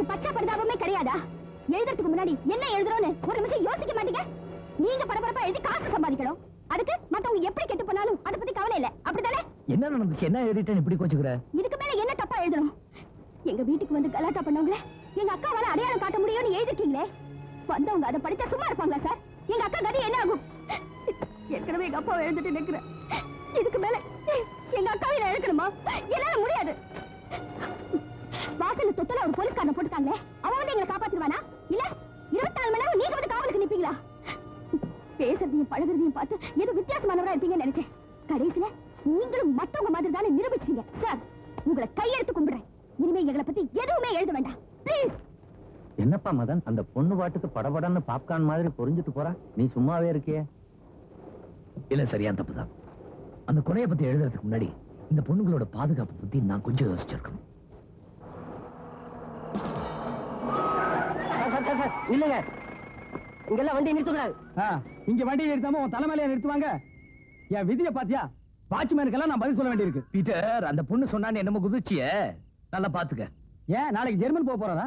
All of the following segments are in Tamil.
உங்களுக்கு பச்சை பரிதாபமே கிடையாதா? எழுதுறதுக்கு முன்னாடி என்ன எழுதுறோன்னு ஒரு நிமிஷம் யோசிக்க மாட்டீங்க? நீங்க பரபரப்பா எழுதி காசு சம்பாதிக்கணும். அதுக்கு மத்தவங்க எப்படி கெட்டு போனாலும் அதை பத்தி கவலை இல்ல, அப்படித்தானே? என்ன நடந்துச்சு? என்ன எழுதிட்டேன் இப்படி கோச்சுக்கிற? இதுக்கு மேல என்ன தப்பா எழுதணும்? எங்க வீட்டுக்கு வந்து கலாட்டா பண்ணவங்கள எங்க அக்காவால அடையாளம் காட்ட முடியும்னு எழுதிருக்கீங்களே, வந்தவங்க அதை படிச்சா சும்மா இருப்பாங்களா சார்? எங்க அக்கா கதை என்ன ஆகும்? ஏற்கனவே எங்க அப்பாவை எழுந்துட்டு நிக்கிறேன். இதுக்கு மேல எங்க அக்காவை நான் எழுக்கணுமா? என்னால முடியாது. வாசல்ல தொத்தல ஒரு போலீஸ்காரனை போட்டுட்டாங்களே, அவன் வந்து எங்களை காப்பாத்திடுவானா? இல்ல 24 மணி நேரம் நீங்க வந்து காவலுக்கு நிப்பீங்களா? பேசுறதையும் பழகுறதையும் பார்த்து ஏதோ வித்தியாசமானவரா இருப்பீங்கன்னு நினைச்சேன். கடைசியில நீங்களும் மத்தவங்க மாதிரி தானே நிரூபிச்சிட்டீங்க சார். உங்களை கையெடுத்து கும்பிடுறேன். இனிமே எங்களை பத்தி எதுவுமே எழுத வேண்டாம் ப்ளீஸ். என்னப்பா மதன், அந்த பொண்ணு பாட்டுக்கு படபடன்னு பாப்கார்ன் மாதிரி பொரிஞ்சிட்டு போறா, நீ சும்மாவே இருக்கியே? இல்ல, சரியா தப்புதான். அந்த கொலையை பத்தி எழுதுறதுக்கு முன்னாடி இந்த பொண்ணுங்களோட பாதுகாப்பு பத்தி நான் கொஞ்சம் யோசிச்சிருக்கணும். இல்லங்க, இங்கெல்லாம் வண்டி நிறுத்தக்கூடாது. இங்க வண்டி நிறுத்தாம உன் தலைமையில நிறுத்துவாங்க? என் விதியை பாத்தியா? வாட்ச்மேனுக்கெல்லாம் நான் பதில் சொல்ல வேண்டியிருக்கு. பீட்டர், அந்த பொண்ணு சொன்னான்னு என்னமோ குதிச்சிய நல்லா பாத்துக்க. ஏன் நாளைக்கு ஜெர்மன் போக போறாரா?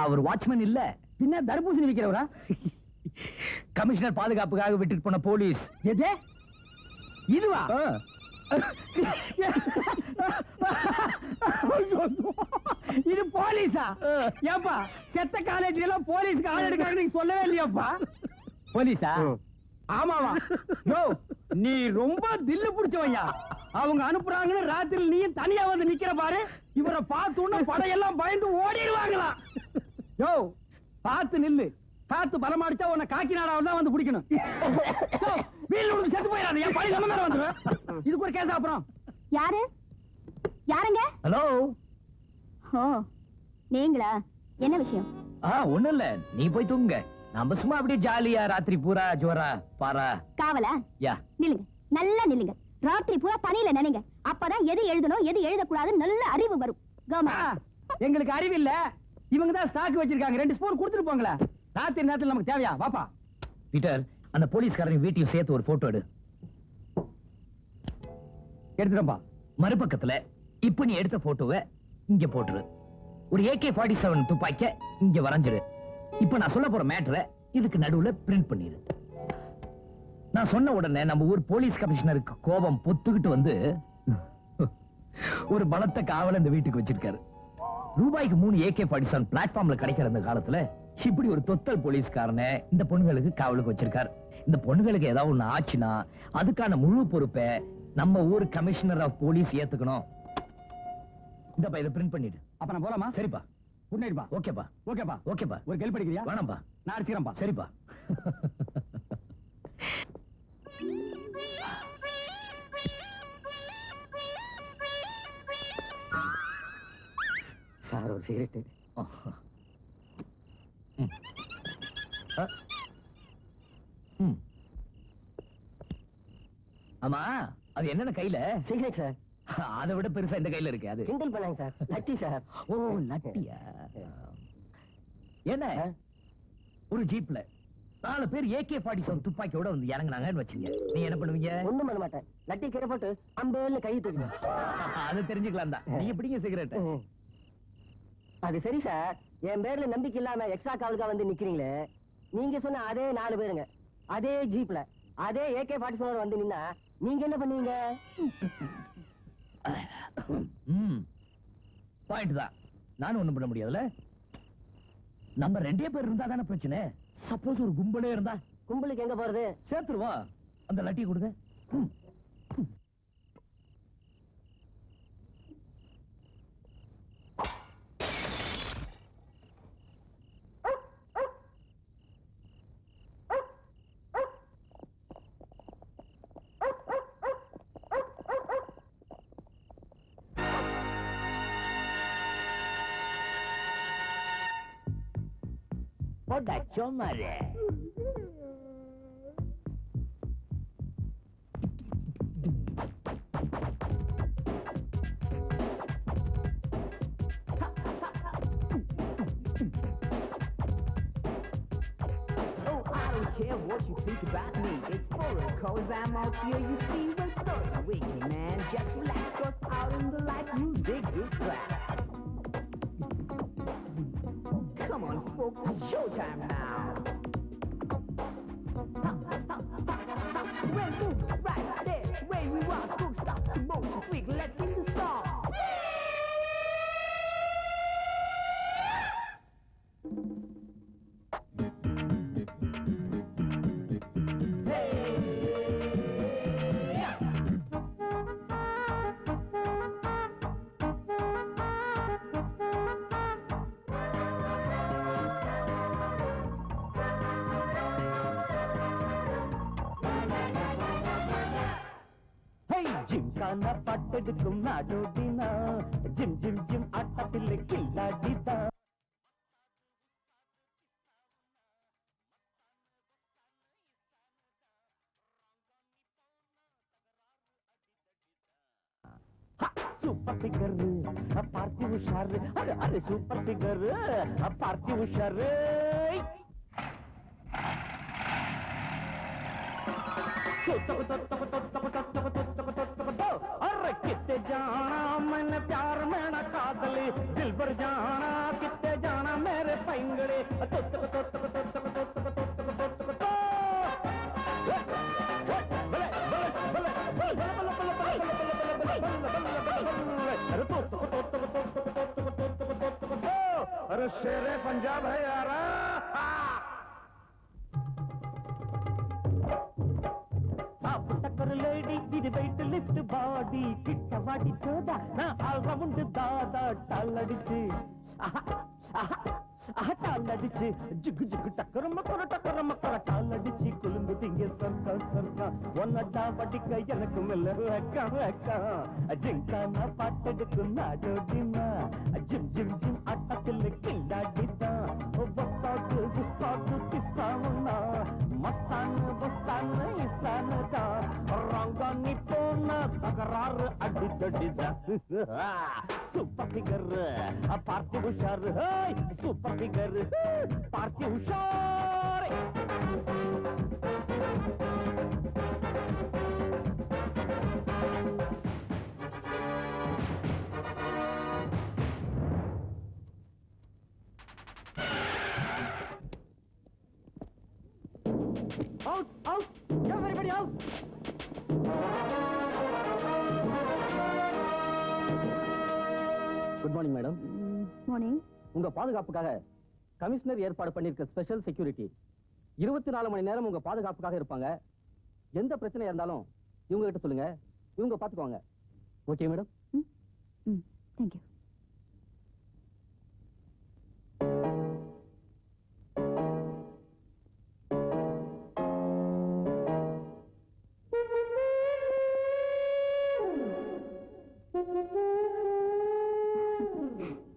அவர் வாட்ச்மேன் இல்ல, பின்ன தர்பூசணி விக்கிறவரா? கமிஷனர் பாதுகாப்புக்காக விட்டுட்டு போன போலீஸ். எது இதுவா? இது போலீஸா? ஏப்பா, செத்த காலேஜ்ல எல்லாம் போலீஸ்க்கு ஆள் எடுக்கிறாங்க நீங்க சொல்லவே இல்லையாப்பா? போலீஸா? ஆமாவா? யோ, நீ ரொம்ப தில்லு புடிச்சவையா. அவங்க அனுப்புறாங்கன்னு ராத்திரி நீயும் தனியா வந்து நிக்கிற பாரு. இவரை பார்த்து படையெல்லாம் பயந்து ஓடிடுவாங்களா? யோ, பார்த்து நில்லு. காத்து பலமாடிச்சா உன்னை காக்கி நாடாவில் தான் வந்து பிடிக்கணும். வீல் செத்து போயிடாது. என் பழி நம்ம மேல வந்துடும். இதுக்கு ஒரு கேஸ். அப்புறம் யாரு? யாருங்க? ஹலோ. ஓ, நீங்களா? என்ன விஷயம்? ஒண்ணும் இல்ல, நீ போய் தூங்க. நம்ம சும்மா அப்படியே ஜாலியா ராத்திரி பூரா ஜோரா பாரா. காவலா? யா, நில்லுங்க, நல்லா நில்லுங்க. ராத்திரி பூரா பணியில நினைங்க. அப்பதான் எது எழுதணும் எது எழுதக்கூடாது நல்ல அறிவு வரும். எங்களுக்கு அறிவு இல்ல, இவங்க தான் ஸ்டாக் வச்சிருக்காங்க. 2 ஸ்பூன் கொடுத்துட்டு போங்களா? ராத்திரி நேரத்தில் நமக்கு தேவையா? வாப்பா. பீட்டர், அந்த போலீஸ்காரன் வீட்டையும் சேர்த்து ஒரு போட்டோ எடு. எடுத்துறப்பா. மறுபக்கத்துல இப்ப நீ எடுத்த போட்டோவை இங்க போட்டுரு. ஒரு AK-47 துப்பாக்கிய இங்க வரைஞ்சிரு. இப்ப நான் சொல்ல போற மேட்டரை இதுக்கு நடுவுல பிரிண்ட் பண்ணிரு. நான் சொன்ன உடனே நம்ம ஊர் போலீஸ் கமிஷனருக்கு கோபம் பொத்துக்கிட்டு வந்து ஒரு பலத்த காவல இந்த வீட்டுக்கு வச்சிருக்காரு. ரூபாய்க்கு 3 AK-47 பிளாட்ஃபார்ம்ல கிடைக்கிற அந்த காலத்துல இப்படி ஒரு தொத்தல் போலீஸ்காரனை இந்த பொண்ணுகளுக்கு காவலுக்கு வச்சிருக்காரு. இந்த பொண்ணுகளுக்கு ஏதாவது ஒண்ணு ஆச்சுன்னா அதுக்கான முழு பொறுப்பை நம்ம ஊர் கமிஷனர் ஆஃப் போலீஸ் ஏத்துக்கணும். இந்தப்பா, இதை பிரிண்ட் பண்ணிடு. அப்ப நான் போலாமா? சரிப்பா. குட் நைட் பா. ஓகேப்பா. ஓகேப்பா. ஓகேப்பா. ஒரு ஹெல்ப் பண்ணிக்கிறியா? வேணாம்பா, நான் அடிச்சுக்கிறேன்பா. சரிப்பா. சார், ஒரு சிகரெட். ஆமா, அது என்னென்ன கையில? Cigarette sir. அதை விட பெருசா இந்த கையில இருக்கு. அது கிண்டல் பண்ணாங்க சார். லட்டி சார். ஓ, லட்டியா? என்ன, ஒரு ஜீப்ல 4 பேர் AK-47 துப்பாக்கியோட வந்து இறங்குனாங்கன்னு வச்சுங்க, நீ என்ன பண்ணுவீங்க? ஒண்ணும் பண்ண மாட்டேன். லட்டி கீரை போட்டு அம்பேல்ல கை தூக்கிடுவேன். அது தெரிஞ்சுக்கலாம் தான். நீங்க பிடிங்க சிகரெட். அது சரி சார், என் பேர்ல நம்பிக்கை இல்லாம எக்ஸ்ட்ரா காவலுக்கா வந்து நிக்கிறீங்களே, நீங்க சொன்ன அதே 4 பேருங்க அதே ஜீப்ல அதே AK-47 வந்து நின்னா நீங்க என்ன பண்ணுவீங்க? பாயிண்ட் தான். நானும் ஒண்ணும் பண்ண முடியாதுல. நம்ம 2 பேர் இருந்தா தானே பிரச்சனை. சப்போஸ் ஒரு கும்பலே இருந்தா? கும்பலுக்கு எங்க போறது? சேர்த்துருவா. அந்த லட்டி கொடுங்க. Podačo mare. Care what you think about me. It's foreign cause I'm out here, you see, when sort of wicked, man. Just relax, cause out in the light you dig this track. folks, it's showtime now. When moves right there, way we rock, don't stop the motion quick, let's sing the song. ஜிம்கான பட்டெடுக்கும் நாடோடினா ஜிம் ஜிம் ஜிம் ஆட்டத்தில் கில்லாடிதான் சூப்பர் ஃபிகர் பார்ட்டி உஷாரு அரே சூப்பர் ஃபிகர் பார்ட்டி உஷாரு अरे कितने जाना मैंने प्यार में ना कादली दिल भर जाना कितने जाना मेरे पैंगड़े अरे शेरे पंजाब है यार லேடி இது வெயிட் லிஃப்ட் பாடி கிட்ட வாடி தோதா நான் ஆல் ரவுண்ட் தாதா டால் அடிச்சு டால் அடிச்சு ஜிகு ஜிகு டக்கர மக்கர டால் அடிச்சு குலும்பு திங்க சர்க்கா சர்க்கா ஒன்னடா வடிக்க எனக்கு மெல்ல அக்கா அக்கா ஜிங்கானா பாட்டெடுக்கும் நாடோடினா ஜிம் ஜிம் ஜிம் ஆட்டத்தில் கில்லாடிதான் வஸ்தாது குஸ்தாது கிஸ்தானுனா மஸ்தானு பஸ்தானு இஸ்தானு தான் ரங்கானி போன தகராறு அடித்தடிதான் சூப்பர் ஃபிகர் பார்ட்டி உஷார் சூப்பர் ஃபிகர் பார்ட்டி உஷார் Out! Out! Everybody out! Good morning madam. Morning. உங்க பாதுகாப்புக்காக கமிஷனர் ஏற்பாடு பண்ணிருக்க ஸ்பெஷல் செக்யூரிட்டி 24 மணி நேரம் உங்க பாதுகாப்புக்காக இருப்பாங்க. எந்த பிரச்சனை இருந்தாலும் இவங்க கிட்ட சொல்லுங்க, இவங்க பாத்துக்குவாங்க. Okay madam? தேங்க்யூ.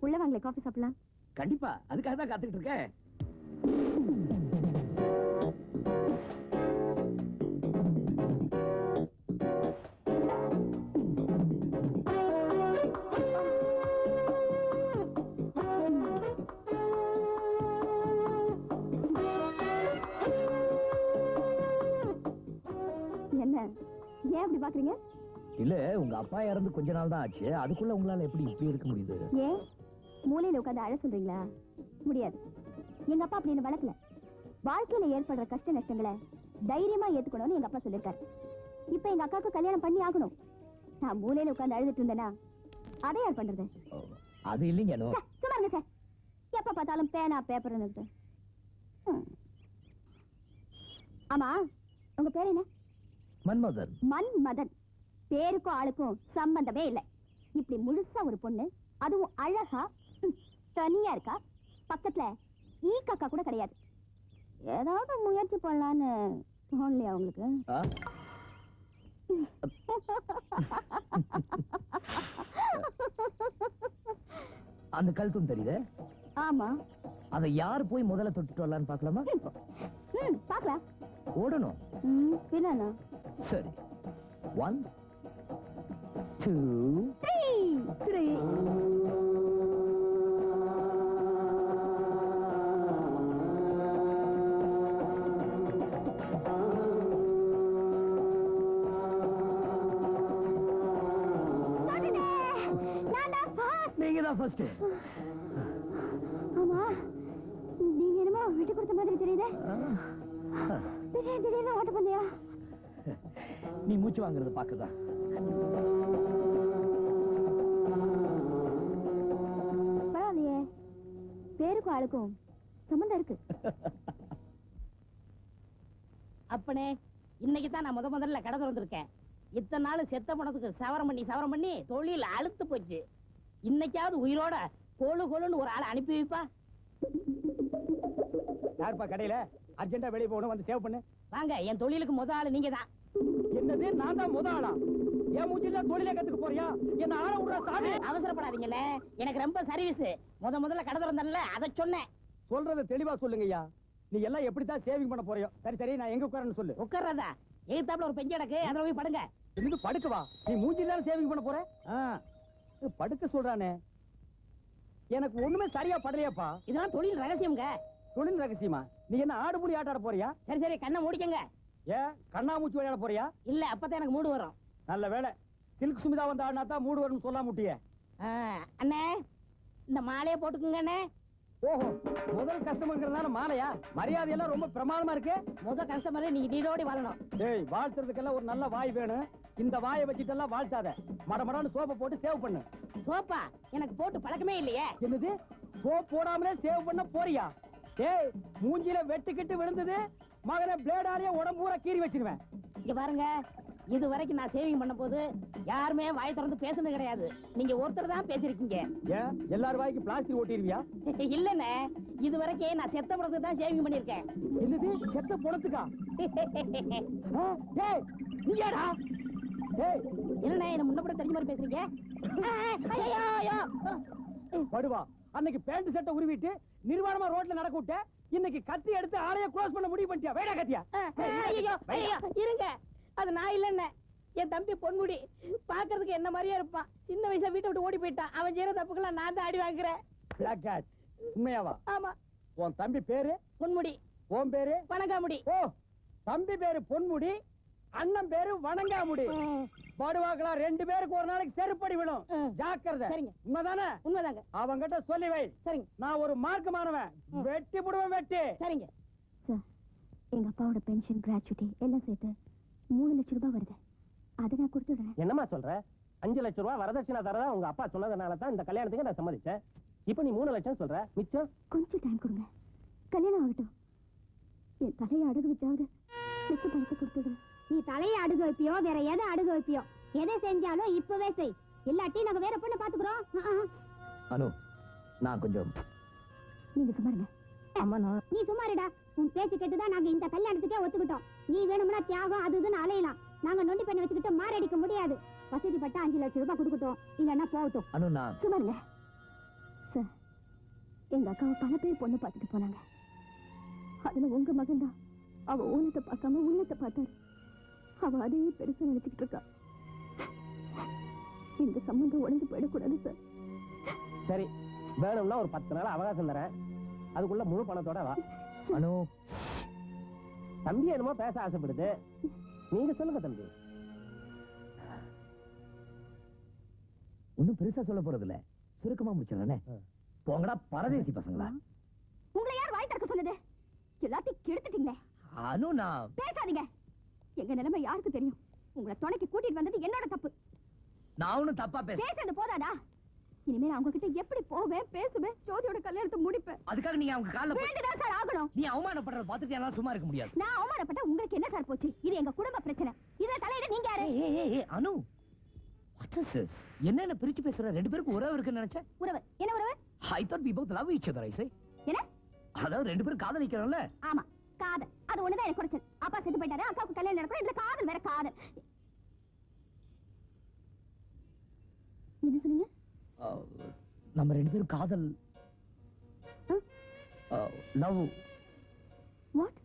உள்ள வாங்களே, காஃபி சாப்பிடலாம். கண்டிப்பா, அதுக்காக தான் காத்துக்கிட்டு இருக்கேன். என்ன ஏன் அப்படி பாக்குறீங்க? இல்ல, உங்க அப்பா இறந்து கொஞ்ச நாள் தான் ஆச்சு, அதுக்குள்ள உங்களால எப்படி இப்படி இருக்க முடியுது? ஏன் மூலையில உட்காந்து அழ சொல்றீங்களா? முடியாது. எங்க அப்பா அப்படி என்ன வளர்க்கல. வாழ்க்கையில ஏற்படுற கஷ்ட நஷ்டங்களை தைரியமா ஏத்துக்கணும்னு எங்க அப்பா சொல்லிருக்காரு. இப்ப எங்க அக்காவுக்கு கல்யாணம் பண்ணி ஆகணும். நான் மூலையில உட்காந்து அழுதுட்டு இருந்தேனா அதை யார் பண்றது? அது இல்லைங்க. சும்மா இருங்க சார். எப்ப பார்த்தாலும் பேனா பேப்பர். ஆமா, உங்க பேர் என்ன? மன்மதன். மன்மதன். பேருக்கும் ஆளுக்கும் சம்பந்தமே இல்லை. இப்படி முழுசா ஒரு பொண்ணு, அதுவும் அழகா தனியா இருக்கா, பக்கத்துல ஈ காக்கா கூட கிடையாது. ஏதாவது முயற்சி பண்ணலான்னு தோணலையா உங்களுக்கு? அந்த கழுத்தும் தெரியுது. ஆமா. அதை யார் போய் முதல்ல தொட்டுட்டு வரலான்னு பாக்கலாமா? பாக்கலாம். ஓடணும். பின்னா சரி. 1 2 3. நீங்க தான் ஃபர்ஸ்ட். ஆமா, விட்டு கொடுத்த மாதிரி தெரியுது. திடீர்னு ஓட்ட பந்தயா? நீ மூச்சு வாங்குறத பாக்குதா? பரவாயில்லையே, பேருக்கும் ஆளுக்கும் சம்பந்தம் இருக்கு. அப்பனே, இன்னைக்கு தான் நான் முதல்ல கடை திறந்திருக்கேன். இத்தனை நாள் செத்த பணத்துக்கு சவரம் பண்ணி தொழில் அழுத்து போச்சு. இன்னைக்காவது உயிரோட கொழுன்னு ஒரு ஆளை அனுப்பி வைப்பா. யாருப்பா கடையில? அர்ஜென்ட்டா வெளியே போகணும், வந்து சேவ் பண்ணு. வாங்க, என் தொழிலுக்கு ஆளு நீங்க தான். என்னது, நான் தான் முத ஆளா? என் மூஞ்சில தொழிலே கத்துக்க போறியா? என்ன ஆள விடுற சாமி. அவசரப்படாதீங்கண்ணே, எனக்கு ரொம்ப சர்வீஸ். முதல்ல கடை திறந்தல அதை சொன்னேன். சொல்றத தெளிவா சொல்லுங்கய்யா. நீ எல்லாம் எப்படித்தான் சேவிங் பண்ண போறியோ? சரி, நான் எங்க உட்காரன்னு சொல்லு. உட்கார்றதா? எதிர்த்தாப்புல ஒரு பெஞ்சு கிடக்கு, அதுல போய் படுங்க. இருந்து படுக்கவா? நீ மூஞ்சில தானே சேவிங் பண்ண போற? படுக்க சொல்றானே, எனக்கு ஒண்ணுமே சரியா படலையாப்பா. இதெல்லாம் தொழில் ரகசியம்ங்க. தொழில் ரகசியமா? நீ என்ன ஆடு புலி ஆட்டாட போறியா? சரி, கண்ணை மூடிக்கங்க. ஏன் கண்ணாமூச்சி விளையாட போறியா? இல்ல, அப்பதான் எனக்கு மூடு வரும். நல்ல வேலை, சில்க் சுமிதா வந்து ஆடினா தான் மூடு வரும்னு சொல்லாம முட்டியே. அண்ணே, இந்த மாலையை போட்டுக்குங்க அண்ணே. ஓஹோ, முதல் கஸ்டமர்ங்கிறதுனால மாலையா? மரியாதை எல்லாம் ரொம்ப பிரமாதமா இருக்கு. கஸ்டமர் நீங்க நீரோடி வாழணும். டேய், வாழ்த்துறதுக்கெல்லாம் ஒரு நல்ல வாய் வேணும். இந்த வாயை வச்சுட்டெல்லாம் வாழ்த்தாத. மடமடான்னு சோப்பை போட்டு சேவ் பண்ணு. சோப்பா? எனக்கு போட்டு பழக்கமே இல்லையே. என்னது, சோப் போடாமலே சேவ் பண்ண போறியா? டேய், மூஞ்சில வெட்டுக்கிட்டு விழுந்தது மகனை பிளேடாரியா உடம்பூரா கீறி வச்சிருவேன். இங்க பாருங்க, இது வரைக்கும் நான் சேவிங் பண்ண போது யாருமே வாயை திறந்து பேசுனது கிடையாது. நீங்க ஒருத்தர் தான் பேசிருக்கீங்க. ஏன் எல்லார் வாய்க்கு பிளாஸ்டிக் ஓட்டிருவியா? இல்லண்ணே, இது வரைக்கும் நான் செத்த படத்துக்கு தான் சேவிங் பண்ணிருக்கேன். என்னது, செத்த பணத்துக்கா? டேய், நீயாடா? டேய், என்னண்ணே, என்ன முன்ன கூட தெரிஞ்ச மாதிரி பேசுறீங்க? ஐயோ, படுவா, அன்னைக்கு பேண்ட் சட்டை உருவிட்டு நிர்வாணமா ரோட்ல நடக்க விட்ட, இன்னைக்கு கத்தி எடுத்து ஆளைய க்ளோஸ் பண்ண முடிவு பண்ணிட்டியா? வேடா கத்தியா? ஐயோ, இருங்க, அது நான் இல்லண்ணே, என் தம்பி பொன்முடி. பாக்குறதுக்கு என்ன மாதிரியா இருப்பான். சின்ன வயசுல வீட்டை விட்டு ஓடி போயிட்டான். அவன் செய்யற தப்புக்கெல்லாம் நான் தான் அடி வாங்குறேன். Black cat. உண்மையாவா? ஆமா. உன் தம்பி பேரு பொன்முடி. உன் பேரு வணங்காமுடி. ஓ, தம்பி பேரு பொன்முடி, அண்ணன் பேரு வணங்காமுடி. படுவாங்களா? 2 பேருக்கு ஒரு நாளைக்கு செருப்படி விடும். ஜாக்கிரதை. சரிங்க. உண்மைதானே? உண்மைதாங்க. அவங்கிட்ட சொல்லி வை. சரிங்க. நான் ஒரு மார்க்கமானவன், வெட்டி புடுவேன், வெட்டி. சரிங்க. சார், எங்க அப்பாவோட பென்ஷன், கிராச்சுவிட்டி எல்லாம் சேர்த்து 3 லட்சம் ரூபாய் வருது. அதை நான் கொடுத்துடுறேன். என்னம்மா சொல்ற? 5 லட்சம் ரூபாய் வரதட்சணை தரதா உங்க அப்பா சொன்னதுனால தான் இந்த கல்யாணத்துக்கு நான் சம்மதிச்சேன். இப்ப நீ 3 லட்சம் சொல்ற, மிச்சம்? கொஞ்சம் டைம் கொடுங்க, கல்யாணம் ஆகட்டும். என் தலையை அடகு வச்சாவது மிச்சம் பணத்தை கொடுத்துடுறேன். நீ தலையை அடகு வைப்பியோ, வேற எதை அடகு வைப்பியோ, எதை செஞ்சாலும் இப்பவே செய். இல்லாட்டி நாங்க வேற பொண்ணு பாத்துக்கிறோம். அனு, நான் கொஞ்சம். நீங்க சும்மாருங்க. நீ சும்மாருடா. உன் பேச்சு கேட்டுதான் நாங்க இந்த கல்யாணத்துக்கே ஒத்துக்கிட்டோம். நீ வேணும்னா தியாகம் அது இதுன்னு அலையலாம். நாங்க நொண்டி பண்ணி வச்சுக்கிட்டு மாரடிக்க முடியாது. வசதி பட்டா 5 லட்சம் ரூபாய் கொடுக்கட்டும், இல்லன்னா போகட்டும். அனு, நான் சும்மாருங்க சார். எங்க அக்காவை பல பேர் பொண்ணு பார்த்துட்டு போனாங்க. அதுல உங்க மகன் தான். அவ ஊனத்தை பார்க்காம உள்ளத்தை பார்த்தாரு. அவ அதையே பெருசா நினைச்சுக்கிட்டு இருக்கா. இந்த சம்பந்தம் உடைஞ்சு போயிடக்கூடாது சார். சரி, வேணும்னா ஒரு 10 நாள் அவகாசம் தரேன். அதுக்குள்ள முழு பணத்தோட வா. அனு, தம்பி என்னமோ பேச ஆசைப்படுது, நீங்க சொல்லுங்க தம்பி. ஒன்னும் பெருசா சொல்ல போறது இல்ல, சுருக்கமா முடிச்சிடறேனே. போங்கடா பரதேசி பசங்களா. உங்களை யார் வாய் திறக்க சொன்னது? எல்லாத்தையும் கெடுத்துட்டீங்களே. அனு, நான் பேசாதீங்க. எங்க நிலைமை யாருக்கு தெரியும்? உங்களை துணைக்கு கூட்டிட்டு வந்தது என்னோட தப்பு. நான் ஒண்ணும் தப்பா பேசுறது போதாதா? இனிமே நான் உங்ககிட்ட எப்படி போவேன், பேசுவேன், ஜோதியோட கல்யாணத்தை முடிப்பேன். அதுக்காக நீங்க அவங்க கால்ல வேண்டிதான் சார் ஆகணும். நீ அவமானப்படுறத பார்த்துட்டு என்னால சும்மா இருக்க முடியாது. நான் அவமானப்பட்ட உங்களுக்கு என்ன சார் போச்சு? இது எங்க குடும்ப பிரச்சனை. இதுல தலையிட நீங்க யாரு? அனு, what is this? என்ன பிரிச்சு பேசுற? 2 பேருக்கு உறவு இருக்குன்னு நினைச்சேன். உறவு என்ன உறவு? I thought we both love each other, I say. என்ன? அதாவது 2 பேரும் காதலிக்கிறோம்ல. ஆமா, காதல். அது ஒண்ணுதான் எனக்கு குறைச்சல். அப்பா செத்து போயிட்டாரு, அக்காவுக்கு கல்யாணம் நடக்கணும். இதுல காதல் வேற காதல். என்ன சொன்னீங்க? நம்ம 2 பேரும் காதல், love. What?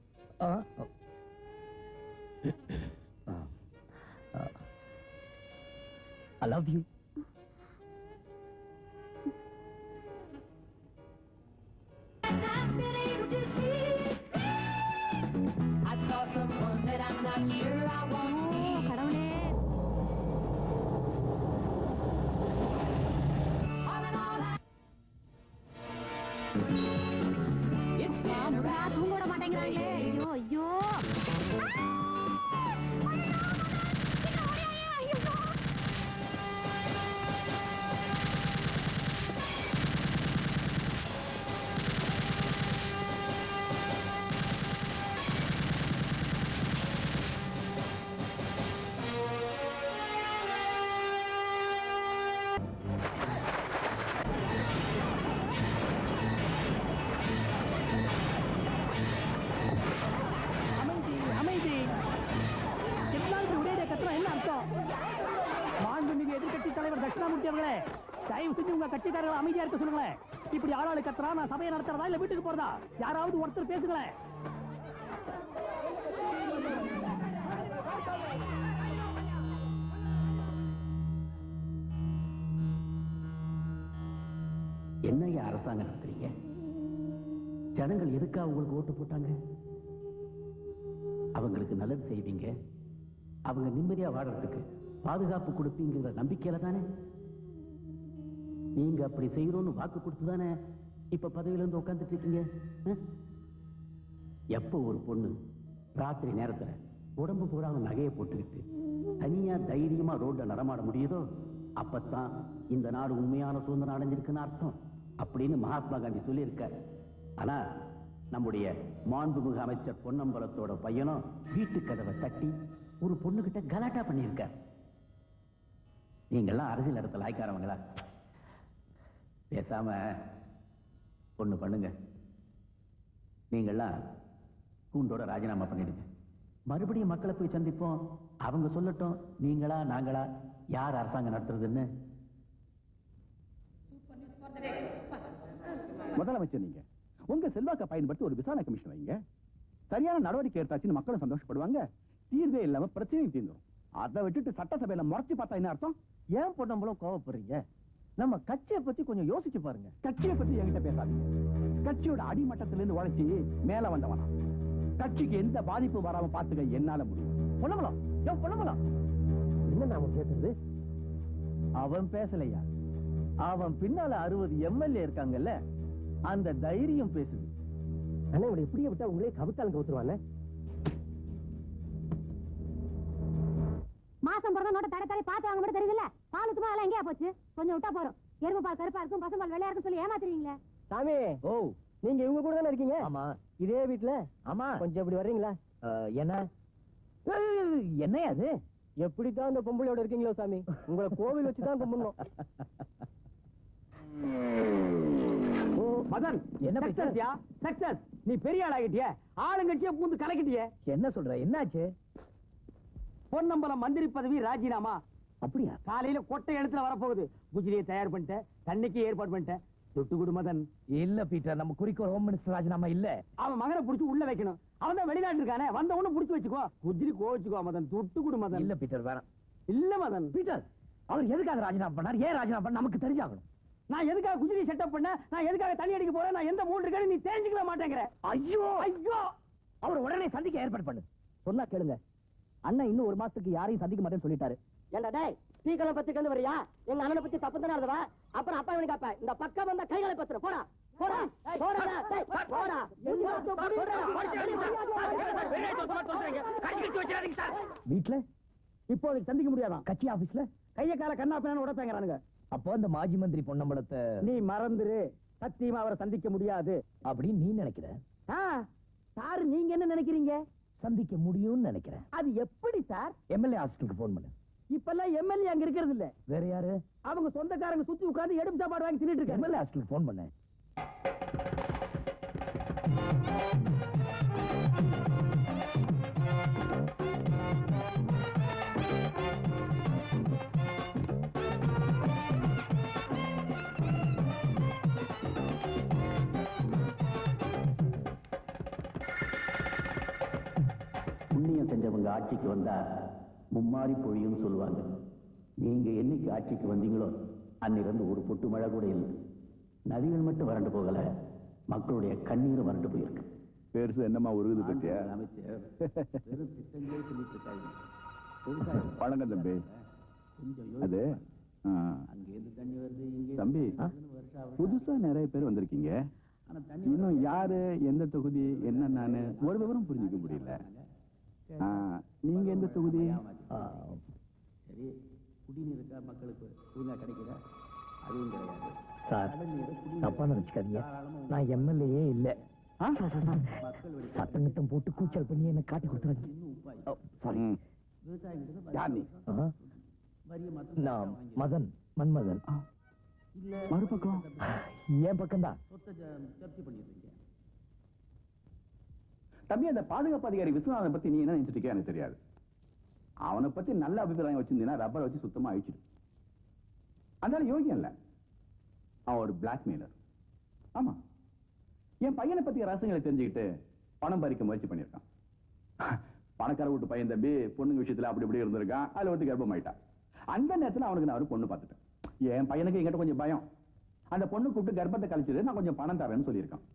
I love you. I saw someone that I'm not sure I want to be. கடவுளே. It's been தூங்க விட மாட்டேங்கிறாங்களே. ஐயோ ஐயோ. அமைதி அமைதி. எல்லாரும் ஒரே கத்துறோம், என்ன அர்த்தம்? மாண்புமிகு எதிர்க்கட்சி தலைவர் தட்சிணாமூர்த்தி அவர்களே, தயவு செஞ்சு உங்க கட்சிக்காரர்கள் அமைதியா இருக்க சொல்லுங்களேன். இப்படி ஆளாளு கத்துறா, நான் சபையை நடத்துறதா இல்ல வீட்டுக்கு போறதா? யாராவது ஒருத்தர் பேசுங்களேன். என்னையா அரசாங்கம் நடத்துறீங்க? ஜனங்கள் எதுக்காக உங்களுக்கு ஓட்டு போட்டாங்க? அவங்களுக்கு நல்லது செய்வீங்க, அவங்க நிம்மதியா வாழறதுக்கு பாதுகாப்பு கொடுப்பீங்கிற நம்பிக்கையில தானே நீங்க அப்படி செய்யறோம்னு வாக்கு கொடுத்து தானே இப்ப பதவியில இருந்து உட்கார்ந்துட்டு இருக்கீங்க. எப்போ ஒரு பொண்ணு ராத்திரி நேரத்துல உடம்பு பூராம நகையை போட்டுக்கிட்டு தனியா தைரியமா ரோட்ல நடமாட முடியுதோ அப்பத்தான் இந்த நாடு உண்மையான சுதந்திரம் அடைஞ்சிருக்குன்னு அர்த்தம் அப்படின்னு மகாத்மா காந்தி சொல்லியிருக்கார். ஆனா நம்முடைய மாண்புமிகு அமைச்சர் பொன்னம்பலத்தோட பையனும் வீட்டு கதவை தட்டி ஒரு பொண்ணுகிட்ட கலாட்டா பண்ணியிருக்கார். நீங்கெல்லாம் அரசியல் இடத்துல ஆய்க்காரவங்களா? பேசாம ஒண்ணு பண்ணுங்க, நீங்கெல்லாம் கூண்டோட ராஜினாமா பண்ணிடுங்க. மறுபடியும் மக்களை போய் சந்திப்போம், அவங்க சொல்லட்டும் நீங்களா நாங்களா யார் அரசாங்கம் நடத்துறதுன்னு. முதலமைச்சர் நீங்க உங்க செல்வாக்க பயன்படுத்தி ஒரு விசாரணை கமிஷன் வைங்க. சரியான நடவடிக்கை எடுத்தாச்சுன்னு மக்களும் சந்தோஷப்படுவாங்க, தீர்வே இல்லாம பிரச்சனையும் தீர்ந்துடும். அதை விட்டுட்டு சட்டசபையில முறைச்சு பார்த்தா என்ன அர்த்தம்? ஏன் பொண்ணம்பளும் கோவப்படுறீங்க? நம்ம கட்சியை பத்தி கொஞ்சம் யோசிச்சு பாருங்க. கட்சியை பத்தி என்கிட்ட பேசாதீங்க. கட்சியோட அடிமட்டத்திலிருந்து உழைச்சி மேல வந்தவனா. கட்சிக்கு எந்த பாதிப்பு வராம பாத்துக்க என்னால முடியும். பொண்ணம்பலம், பொண்ணம்பலம், என்ன நாம பேசுறது? அவன் பேசலையா? அவன் பின்னால 60 எம்எல்ஏ இருக்காங்கல்ல, அந்த தைரியம் பேசுது. ஆனா இவனை இப்படியே விட்டா உங்களே கவித்தாலும் கவுத்துருவானே. மாசம் பிறந்த நோட்டை தடை தடை பார்த்து வாங்க மட்டும் தெரியுதுல்ல. பால் சும்மா எல்லாம் எங்கேயா போச்சு? கொஞ்சம் விட்டா போறோம். எருமை பால் கருப்பா இருக்கும், பசும்பால் வெள்ளையா இருக்கும் சொல்லி ஏமாத்துறீங்களே. சாமி, ஓ நீங்க இவங்க கூட தானே இருக்கீங்க? ஆமா. இதே வீட்டுல ஆமா. கொஞ்சம் இப்படி வர்றீங்களா? என்ன என்னையா அது? எப்படித்தான் இந்த பொம்பளையோட இருக்கீங்களோ சாமி, உங்களை கோவில் வச்சுதான் கும்பிடணும். ஓ மதன், என்ன சக்சஸ்யா சக்சஸ். நீ பெரிய ஆளாகிட்டிய, ஆளுங்கட்சியை பூந்து கலக்கிட்டிய. என்ன சொல்ற? என்னாச்சு? பொன்னம்பலம் மந்திரி பதவி ராஜினாமா. அப்படியா? காலையில கொட்டை எழுத்துல வரப்போகுது. குஜிலியை தயார் பண்ணிட்டேன், தண்ணிக்கு ஏற்பாடு பண்ணிட்டேன். தொட்டு குடு மதன். இல்ல பீட்டர், நம்ம குறிக்கோள் ஹோம் மினிஸ்டர் ராஜினாமா இல்ல. அவன் மகனை புடிச்சு உள்ள வைக்கணும். அவன் தான் வெளிநாட்டு இருக்கானே, வந்த உடனே புடிச்சு வச்சுக்கோ. குஜிலி கோவிச்சுக்கோ மதன். தொட்டு குடு மதன். இல்ல பீட்டர், வேணாம். இல்ல மதன். பீட்டர், அவர் எதுக்காக ராஜினாமா பண்ணார்? ஏன் ராஜினாமா பண்ண நமக்கு தெரிஞ்சாகணும். நான் எதுக்காக குஜிலி செட்டப் பண்ண, நான் எதுக்காக தண்ணி அடிக்க போறேன், நான் எந்த மூணு இருக்கேன்னு நீ தெரிஞ்சுக்கவே மாட்டேங்கிற. ஐயோ ஐயோ, அவர் உடனே சந்திக்க ஏற்பாடு பண்ணு. சொன்னா கேளுங்க, அண்ணன் இன்னும் ஒரு மாசத்துக்கு யாரையும் சந்திக்க மாட்டேன்னு சொல்லிட்டாரு. ஏண்டா டேய், டீக்கலை பத்தி கண்டு வரியா? எங்க அண்ணனை பத்தி தப்பு தானே எழுதுவா? அப்புறம் அப்பா இவனுக்கு அப்ப இந்த பக்கம் வந்த கைகளை பத்துற. போடா போடா போடா டேய், போடா. வீட்டுல இப்போ சந்திக்க முடியாதான். கட்சி ஆபீஸ்ல கைய கால கண்ணா பின்னான்னு உடப்பேங்கிறானுங்க. அப்போ அந்த மாஜி மந்திரி பொன்னம்பலத்தை நீ மறந்துரு, சத்தியமா அவரை சந்திக்க முடியாது அப்படின்னு நீ நினைக்கிற? சார் நீங்க என்ன நினைக்கிறீங்க? சந்திக்க முடியும்னு நினைக்கிறேன். அது எப்படி சார்? எம்எல்ஏ ஹாஸ்டலுக்கு போன் பண்ணு. இப்பெல்லாம் எம்எல்ஏ அங்க இருக்கிறது இல்ல. வேற யாரு? அவங்க சொந்தக்காரங்க சுத்தி உட்கார்ந்து எடுப்பு சாப்பாடு வாங்கி தின்னுட்டு இருக்காங்க. எம்எல்ஏ ஹாஸ்டலுக்கு போன் பண்ணு. புண்ணியம் செஞ்சவங்க ஆட்சிக்கு வந்தா மும்மாரி பொழியும் சொல்லுவாங்க. நீங்க என்னைக்கு ஆட்சிக்கு வந்தீங்களோ அன்னிலிருந்து ஒரு பொட்டு மழை கூட இல்லை. நதிகள் மட்டும் வறண்டு போகல, மக்களுடைய கண்ணீரும் வறண்டு போயிருக்கு. பெருசு என்னமா உருகுது பத்தியா? அமைச்சர் வெறும் திட்டங்களே சொல்லிட்டு இருக்காங்க. பழங்க தம்பி. கொஞ்சம் அது அங்க இருந்து தண்ணி வருது, இங்க தம்பி, வருஷம் புதுசா நிறைய பேர் வந்திருக்கீங்க. இன்னும் யாரு எந்த தொகுதி என்ன நானு ஒரு விவரம் புரிஞ்சுக்க முடியல. நீங்க எந்த தொகுதி? சரி, குடிநீருக்கா மக்களுக்கு ஒழுங்கா கிடைக்குதா? அதுவும் கிடையாது சார். தப்பா நினைச்சுக்காதீங்க, நான் எம்எல்ஏ இல்ல. சத்தங்கிட்டம் போட்டு கூச்சல் பண்ணி என்ன காட்டி கொடுத்துறாங்க. சாரி. யார் நீ? நான் மதன், மன்மதன். மறுபக்கம் ஏன் பக்கம்தான். தம்பி, அந்த பாதுகாப்பு அதிகாரி விஸ்வநாதன் பத்தி நீ என்ன நினைச்சிட்டு இருக்க எனக்கு தெரியாது. அவனை பத்தி நல்ல அபிப்பிராயம் வச்சிருந்தீங்கன்னா ரப்பரை வச்சு சுத்தமா அழிச்சிடு. அதனால யோகியம் இல்ல, அவன் ஒரு பிளாக்மெயிலர். ஆமா, என் பையனை பத்தி ரகசியங்களை தெரிஞ்சுக்கிட்டு பணம் பறிக்க முயற்சி பண்ணியிருக்கான். பணக்கார வீட்டு பையன் தம்பி, பொண்ணுங்க விஷயத்துல அப்படி இப்படி இருந்திருக்கான். அதுல வந்து கர்ப்பமாயிட்டான். அந்த நேரத்துல அவனுக்கு நான் ஒரு பொண்ணு பார்த்துட்டேன். என் பையனுக்கு என்கிட்ட கொஞ்சம் பயம். அந்த பொண்ணு கூப்பிட்டு கர்ப்பத்தை கழிச்சிட்டு நான் கொஞ்சம் பணம் தரேன்னு சொல்லியிருக்கான்.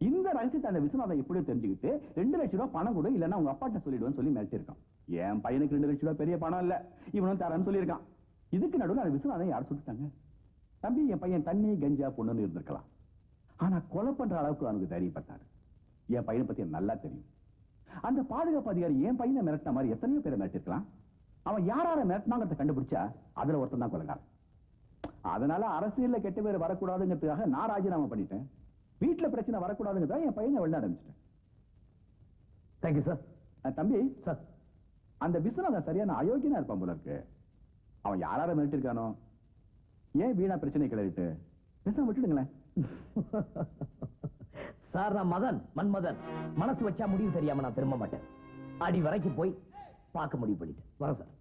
இந்த ரகசியத்தை அந்த விஸ்வநாதன் எப்படியோ தெரிஞ்சுக்கிட்டு 2 லட்சம் ரூபாய் பணம் கொடு, இல்லைன்னா உங்க அப்பாட்ட சொல்லிடுவேன்னு சொல்லி மிரட்டிருக்கான். என் பையனுக்கு 2 லட்சம் ரூபாய் பெரிய பணம் இல்ல, இவனும் தரேன்னு சொல்லியிருக்கான். இதுக்கு நடுவில் அந்த விஸ்வநாதன் யார் சுட்டுட்டாங்க? தம்பி, என் பையன் தண்ணி கஞ்சா பொண்ணுன்னு இருந்திருக்கலாம். ஆனா கொலை பண்ற அளவுக்கு அவனுக்கு தைரியப்பட்டாரு. என் பையனை பத்தி எனக்கு நல்லா தெரியும். அந்த பாதுகாப்பு அதிகாரி என் பையனை மிரட்டின மாதிரி எத்தனையோ பேரை மிரட்டிருக்கலாம். அவன் யாரார மிரட்டினாங்கிறத கண்டுபிடிச்சா அதுல ஒருத்தன் தான் கொலைகாரன். அதனால அரசியல்ல கெட்ட பேர் வரக்கூடாதுங்கிறதுக்காக நான் ராஜினாமா பண்ணிட்டேன். வீட்டுல பிரச்சனை வரக்கூடாதுங்கிறதா என் பையனை வெளில ஆரம்பிச்சிட்டேன். Thank you sir. தம்பி சார், அந்த விஸ்வநாதன் சரியான அயோக்கியனா இருப்பான் போல இருக்கு. அவன் யாரார மிரட்டிருக்கானோ, ஏன் வீணா பிரச்சனை கிளறிட்டு பேசாம விட்டுடுங்களேன். சார், நான் மதன், மன்மதன். மனசு வச்சா முடிவு தெரியாம நான் திரும்ப மாட்டேன். அடி வரைக்கும் போய் பார்க்க முடிவு பண்ணிட்டேன். வரேன் சார்.